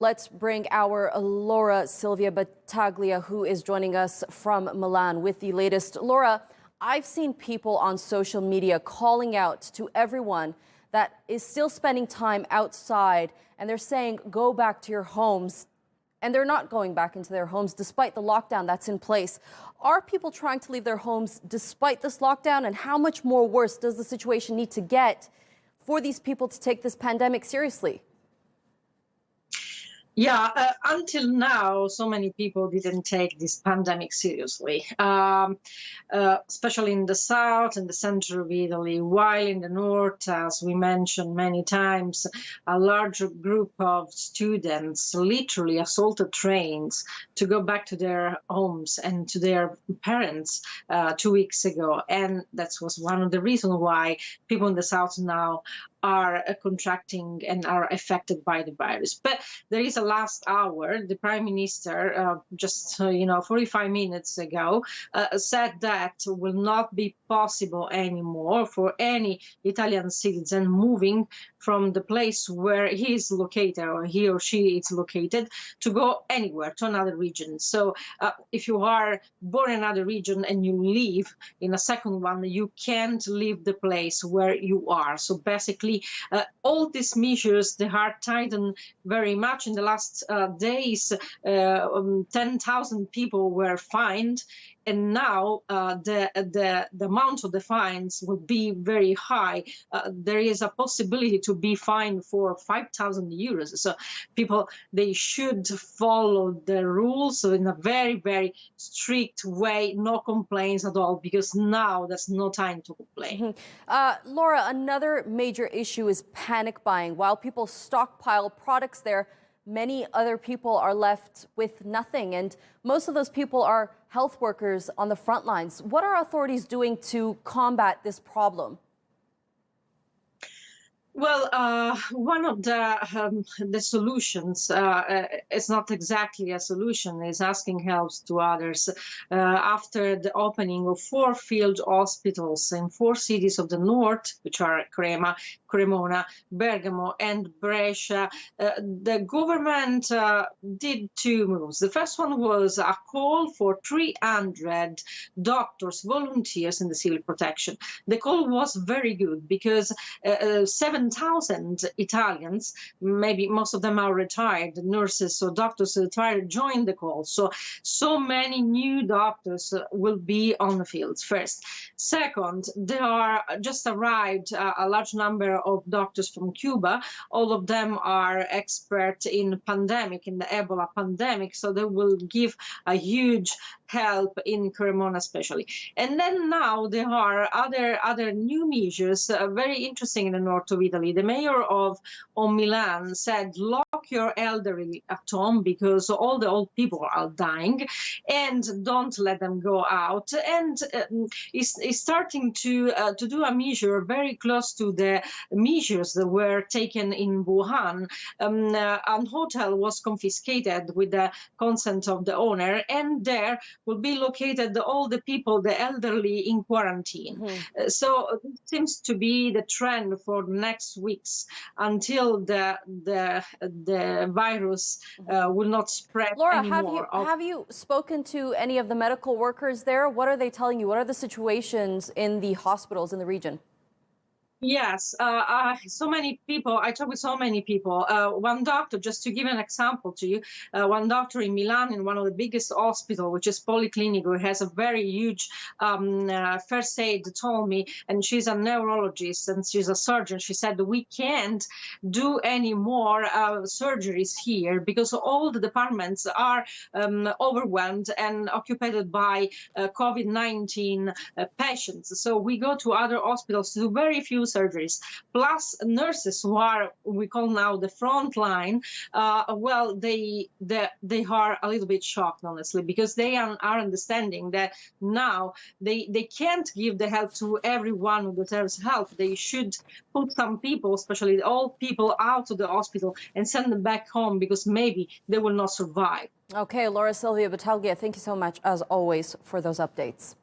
Let's bring our Laura Silvia Battaglia, who is joining us from Milan with the latest. Laura, I've seen people on social media calling out to everyone that is still spending time outside, and they're saying, go back to your homes. And they're not going back into their homes despite the lockdown that's in place. Are people trying to leave their homes despite this lockdown? And how much more worse does the situation need to get for these people to take this pandemic seriously? Yeah, until now, so many people didn't take this pandemic seriously, especially in the south and the center of Italy, while in the north, as we mentioned many times, a large group of students literally assaulted trains to go back to their homes and to their parents 2 weeks ago. And that was one of the reasons why people in the south now are contracting and are affected by the virus. But there is a last hour, the Prime Minister, just 45 minutes ago, said that will not be possible anymore for any Italian citizen moving from the place where he is located or he or she is located to go anywhere to another region. So if you are born in another region and you live in a second one, you can't leave the place where you are. So basically, all these measures, they are tightened very much. In the last days, 10,000 people were fined. And now the amount of the fines will be very high. There is a possibility to be fined for 5,000 euros. So people, they should follow the rules in a very, very strict way, no complaints at all, because now there's no time to complain. Laura, another major issue is panic buying. While people stockpile products there, many other people are left with nothing, and most of those people are health workers on the front lines. What are authorities doing to combat this problem? Well, one of the solutions, it's not exactly a solution, is asking help to others. After the opening of 4 field hospitals in 4 cities of the north, which are Crema, Cremona, Bergamo and Brescia, the government did 2 moves. The first one was a call for 300 doctors, volunteers in the civil protection. The call was very good because 7,000 Italians, maybe most of them are retired, nurses or doctors retired, joined the call. So many new doctors will be on the fields, first. Second, there are just arrived a large number of doctors from Cuba. All of them are experts in pandemic, in the Ebola pandemic, so they will give a huge help in Cremona especially. And then now there are other new measures, very interesting in the north of Italy. The mayor of Milan said, lock your elderly at home because all the old people are dying, and don't let them go out. And is starting to do a measure very close to the measures that were taken in Wuhan. A hotel was confiscated with the consent of the owner, and there will be located all the people, the elderly, in quarantine. So it seems to be the trend for the next weeks until the virus will not spread anymore. Laura, have you spoken to any of the medical workers there? What are they telling you? What are the situations in the hospitals in the region? Yes, so many people, I talk with so many people. One doctor, just to give an example to you, one doctor in Milan, in one of the biggest hospitals, which is Policlinico, has a very huge first aid, told me, and she's a neurologist and she's a surgeon. She said, we can't do any more surgeries here because all the departments are overwhelmed and occupied by COVID-19 patients. So we go to other hospitals to do very few surgeries, plus nurses who are, we call now the front line. Well, they are a little bit shocked, honestly, because they are understanding that now they can't give the help to everyone who deserves help. They should put some people, especially the old people, out of the hospital and send them back home because maybe they will not survive. Okay, Laura Silvia Battaglia, thank you so much, as always, for those updates.